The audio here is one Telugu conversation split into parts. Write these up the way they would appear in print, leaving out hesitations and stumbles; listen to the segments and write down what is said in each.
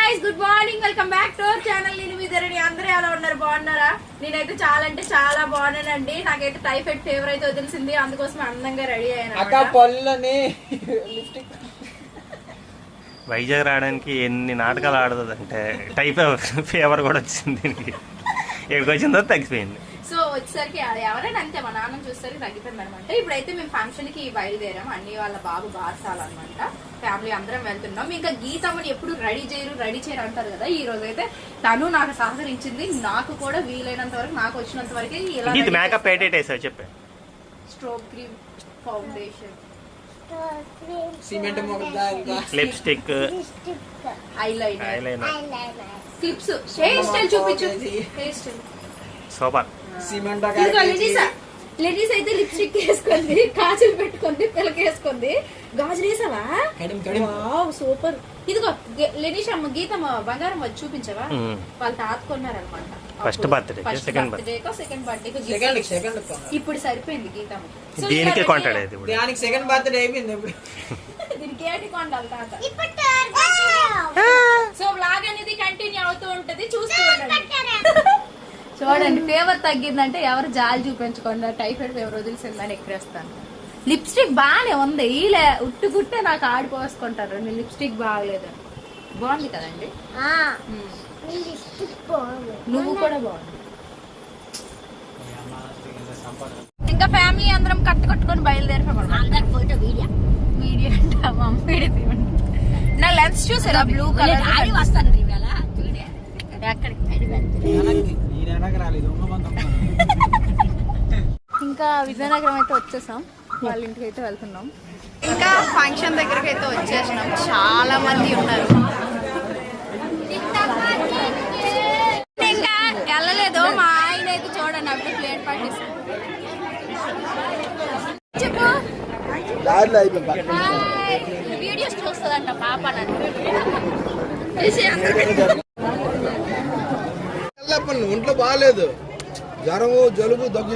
Guys good morning welcome back to our channel. నేను మీ ధరణి. అందరూ ఎలా ఉన్నారు? బాగున్నారా? నేనైతే చాలా అంటే చాలా బాగున్నానండి. నాకైతే టైఫాయిడ్ ఫీవర్ అయితే వదిలిసింది, అందుకోసం అందంగా రెడీ అయ్యాను. వైజాగ్ రావడానికి ఎన్ని నాటకాలు ఆడుతుంది అంటే టైఫాయిడ్ ఫీవర్ కూడా వచ్చింది. ఎక్కడికి వచ్చిందో తగ్గిపోయింది. సో వచ్చేసరికి ఎవరైనా అంతే, మా నాన్న చూసేసరికి తగ్గిపోయింది అనమాట. ఇప్పుడైతే మేము ఫంక్షన్ కి బయలుదేరాం. అన్ని వాళ్ళ బాబు బార్సాలన్నమాట. ఫ్యామిలీ అందరం వెళ్తున్నాం. ఇంకా గీతమ్మని ఎప్పుడు రెడీ చేయరు అంటారు కదా. ఈ రోజు అయితే తను నాకు సహకరించింది. నాకు కూడా వీలైనంత వరకు, నాకు వచ్చినంత వరకు మేకప్ చెప్పే stroke cream, foundation, lipstick, eyeliner, clips, hair style చూపించు. Hair style super. లెడీస్ అయితే లిప్స్టిక్ వేసుకుంది, కాజులు పెట్టుకుంది, పిల్లకేసుకుంది, గాజులు వేసావా? సూపర్. ఇదిగో లెనీష్ అమ్మ, గీతమ్మ బంగారం వచ్చి చూపించవా? వాళ్ళు తాతుకున్నారనమాట. ఫస్ట్ బర్త్డే, సెకండ్ బర్త్డే ఇప్పుడు సరిపోయింది గీతమ్మ. దీనికి కొంటాడు, దానికి సెకండ్ బర్త్డే అయిపోయింది. ఇప్పుడు దీనికి ఏంటి కొండాలి తాత. సో వ్లాగ్ అనేది కంటిన్యూ అవుతూ ఉంటది, చూస్తూ ఉండండి. చూడండి, ఫీవర్ తగ్గిందంటే ఎవరు జాలి చూపించకుండా టైఫాయిడ్ ఫీవర్ వదిలిసిందని ఎక్కిరేస్తాను. లిప్స్టిక్ బాగానే ఉంది, ఈలే ఉట్టుగుట్టే నాకు ఆడిపోసుకుంటారు. నీ లిప్స్టిక్ బాగలేదు. బాగుంది కదండి, నువ్వు కూడా బాగుంది. ఇంకా ఫ్యామిలీ అందరం కట్టుకొని బయలుదేరిపోయి ఫోటో వీడియో అంటే మమ్మీ నా లెన్స్ చూసారా? బ్లూ కలర్ వస్తాను. ఇంకా విజయనగరం అయితే వచ్చేసాం. వాళ్ళ ఇంటికి అయితే వెళ్తున్నాం. ఇంకా ఫంక్షన్ దగ్గరకు అయితే వచ్చేసినాం. చాలా మంది ఉన్నారు. ఇంకా వెళ్ళలేదు. మా ఆయన అయితే చూడండి అప్పుడు ప్లేట్ పట్టేసాం. చెప్పు, వీడియోస్ చూస్తుందంట పాప. ఒంట్లో బాగాలేదు, జ్వరము, జలుబు, దగ్గు.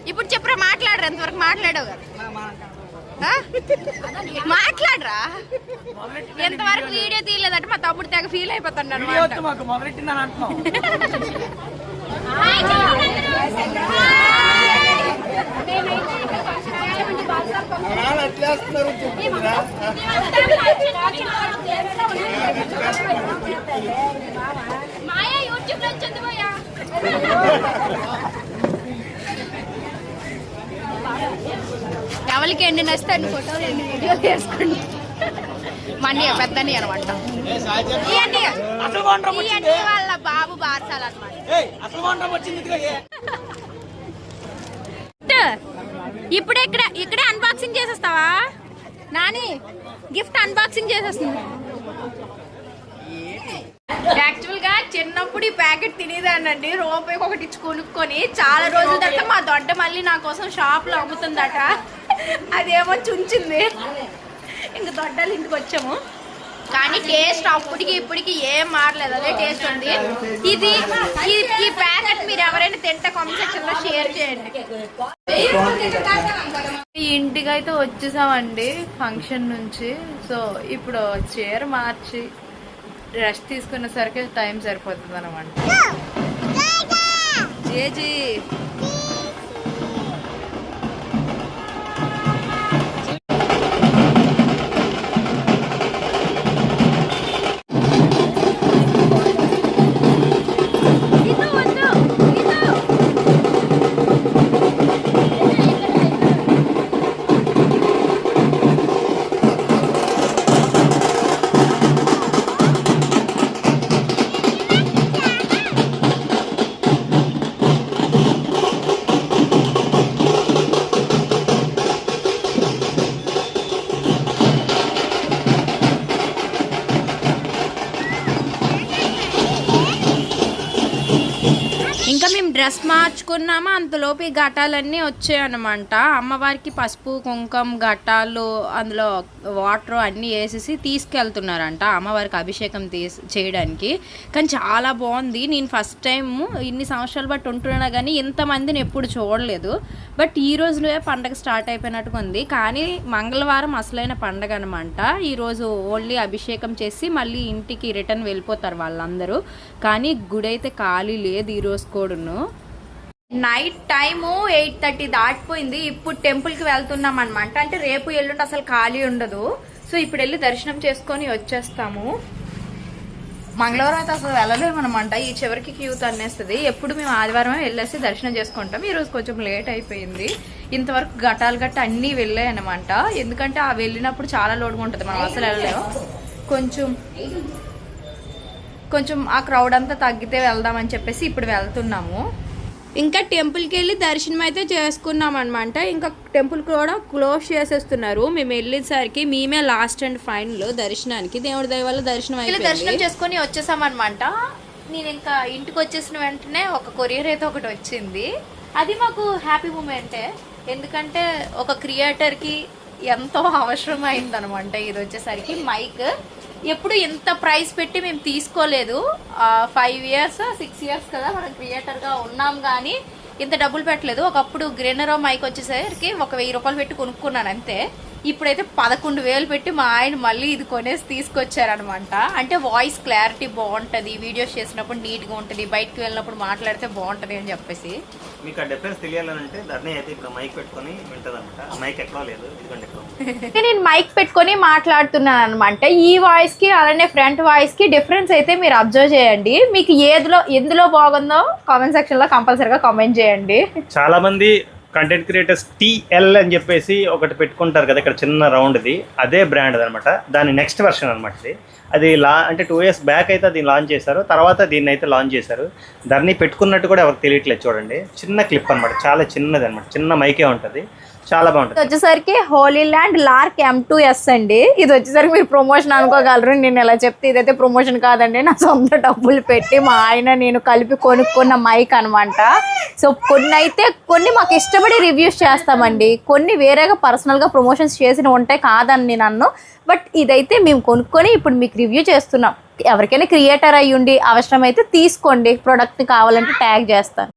ఇప్పుడు చెప్పరా, మాట్లాడరా? ఎంతవరకు మాట్లాడావు కదా, మాట్లాడరా. ఎంతవరకు వీడియో తీయలేదంటే మా తమ్ముడు తెగ ఫీల్ అయిపోతాడు అనమాట. మాయా యూట్యూబ్ లో వచ్చింది పోయా. ఎవరికి ఎన్ని నచ్చుతాయి ఫోటోలు, ఎన్ని వీడియోలు వేసుకోండి. మనీ పెద్దని అనమాట. వాళ్ళ బాబు బార్సాలన్నమాట. ఇప్పుడే ఇక్కడే అన్బాక్సింగ్ చేసేస్తావా నాని? గిఫ్ట్ అన్బాక్సింగ్ చేసేస్తుంది. యాక్చువల్ గా చిన్నప్పుడు ఈ ప్యాకెట్ తినేదానండి. రూపాయికి ఒకటి ఇచ్చి కొనుక్కొని చాలా రోజుల తర్వాత మా దొడ్డ మళ్ళీ నా కోసం షాప్ లో అమ్ముతుందట. అదేమో చుంచింది. ఇంక దొడ్డలు ఇంటికి వచ్చాము. కానీ టేస్ట్ అప్పటికి ఇప్పటికి ఏం మారలేదు, అదే టేస్ట్ ఉంది. ఇది ఈ ప్యాకెట్ మీరు ఎవరైనా తింటే కామెంట్ సెక్షన్ లో షేర్ చేయండి. ఇంటికి అయితే వచ్చేసామండి ఫంక్షన్ నుంచి. సో ఇప్పుడు చీర మార్చి రెస్ట్ తీసుకునేసరికి టైం సరిపోతుంది అనమాట. జేజీ డ్రెస్ మార్చుకున్నామా అంతలోపు ఈ ఘటాలన్నీ వచ్చాయన్నమాట. అమ్మవారికి పసుపు కుంకుమ ఘటాలు అందులో వాటర్ అన్నీ వేసేసి తీసుకెళ్తున్నారంట అమ్మవారికి అభిషేకం చేయడానికి. కానీ చాలా బాగుంది. నేను ఫస్ట్ టైం ఇన్ని సంవత్సరాలు బట్టి ఉంటున్నా కానీ ఇంతమందిని ఎప్పుడు చూడలేదు. బట్ ఈ రోజునే పండగ స్టార్ట్ అయిపోయినట్టుగా ఉంది. కానీ మంగళవారం అసలైన పండగ అనమాట. ఈరోజు ఓన్లీ అభిషేకం చేసి మళ్ళీ ఇంటికి రిటర్న్ వెళ్ళిపోతారు వాళ్ళందరూ. కానీ గుడి అయితే ఖాళీ లేదు ఈరోజు కూడాను. నైట్ టైము 8:30 దాటిపోయింది. ఇప్పుడు టెంపుల్కి వెళ్తున్నాం అనమాట. అంటే రేపు ఎల్లుండి అసలు ఖాళీ ఉండదు. సో ఇప్పుడు వెళ్ళి దర్శనం చేసుకొని వచ్చేస్తాము. మంగళవారం అయితే అసలు వెళ్ళలేమనమాట. ఈ చివరికి క్యూ తన్నేస్తుంది. ఎప్పుడు మేము ఆదివారమే వెళ్ళేసి దర్శనం చేసుకుంటాం. ఈరోజు కొంచెం లేట్ అయిపోయింది. ఇంతవరకు ఘటాలు గట్ట అన్నీ వెళ్ళాయి అనమాట. ఎందుకంటే ఆ వెళ్ళినప్పుడు చాలా లోడుగా ఉంటుంది, మనం అసలు వెళ్ళలేము. కొంచెం ఆ క్రౌడ్ అంతా తగ్గితే వెళ్దామని చెప్పేసి ఇప్పుడు వెళ్తున్నాము. ఇంకా టెంపుల్కి వెళ్ళి దర్శనం అయితే చేసుకున్నాం అనమాట. ఇంకా టెంపుల్ కూడా క్లోజ్ చేసేస్తున్నారు. మేము వెళ్ళేసరికి మేమే లాస్ట్ అండ్ ఫైనల్ దర్శనానికి. దేవుడి దయ వల్ల దర్శనం అయిపోయింది. దర్శనం చేసుకుని వచ్చేసాం అనమాట. నేను ఇంకా ఇంటికి వచ్చేసిన వెంటనే ఒక కొరియర్ అయితే ఒకటి వచ్చింది. అది మాకు హ్యాపీ మూమెంటే. ఎందుకంటే ఒక క్రియేటర్కి ఎంతో అవసరం అయిందనమాట. ఇది వచ్చేసరికి మైక్. ఎప్పుడు ఇంత ప్రైస్ పెట్టి మేము తీసుకోలేదు. 5 years 6 years కదా మనం క్రియేటర్గా ఉన్నాం, కానీ ఇంత డబ్బులు పెట్టలేదు. ఒకప్పుడు గ్రెనరో మైక్ వచ్చేసరికి ఒక 1000 రూపాయలు పెట్టి కొనుక్కున్నాను అంతే. ఇప్పుడైతే 11,000 పెట్టి మా ఆయన మళ్ళీ ఇది కొనేసి తీసుకొచ్చారనమాట. అంటే వాయిస్ క్లారిటీ బాగుంటుంది, వీడియోస్ చేసినప్పుడు నీట్గా ఉంటుంది, బయటకు వెళ్ళినప్పుడు మాట్లాడితే బాగుంటుంది అని చెప్పేసి. మీకు ఆ డిఫరెన్స్ తెలియాలంటే ధర్ని అయితే ఇప్పుడు మైక్ పెట్టుకొని వింటుంది అనమాట. ఆ మైక్ ఎక్కడో లేదు, ఇదిగోండి ఎక్కడో. నేను మైక్ పెట్టుకొని మాట్లాడుతున్నాను అనమాట. ఈ వాయిస్ కి అలానే ఫ్రంట్ వాయిస్ కి డిఫరెన్స్ అయితే మీరు అబ్జర్వ్ చేయండి. మీకు ఎందులో బాగుందో కామెంట్ సెక్షన్ లో కంపల్సరీగా కామెంట్ చేయండి. చాలా మంది కంటెంట్ క్రియేటర్స్ TL అని చెప్పేసి ఒకటి పెట్టుకుంటారు కదా, ఇక్కడ చిన్న రౌండ్ది, అదే బ్రాండ్ అనమాట. దాని నెక్స్ట్ వెర్షన్ అనమాట ఇది. అది అంటే 2 years బ్యాక్ అయితే దీన్ని లాంచ్ చేశారు, తర్వాత దీన్ని అయితే లాంచ్ చేశారు. దాన్ని పెట్టుకున్నట్టు కూడా ఎవరికి తెలియట్లేదు. చూడండి, చిన్న క్లిప్ అనమాట, చాలా చిన్నది అనమాట, చిన్న మైకే ఉంటుంది, చాలా బాగుంటుంది. వచ్చేసరికి హోలీ ల్యాండ్ లార్క్ M2S అండి. ఇది వచ్చేసరికి మీరు ప్రమోషన్ అనుకోగలరు. నేను ఎలా చెప్తే ఇదైతే ప్రమోషన్ కాదండి, నా సొంత డబ్బులు పెట్టి మా ఆయన నేను కలిపి కొనుక్కున్న మైక్ అనమాట. సో కొన్ని మాకు ఇష్టపడి రివ్యూస్ చేస్తామండి, కొన్ని వేరేగా పర్సనల్గా ప్రమోషన్స్ చేసిన ఉంటాయి, కాదని నేను అన్ను. బట్ ఇదైతే మేము కొనుక్కొని ఇప్పుడు మీకు రివ్యూ చేస్తున్నాం. ఎవరికైనా క్రియేటర్ అయ్యుండి అవసరమైతే తీసుకోండి. ప్రోడక్ట్ కావాలంటే ట్యాగ్ చేస్తాను.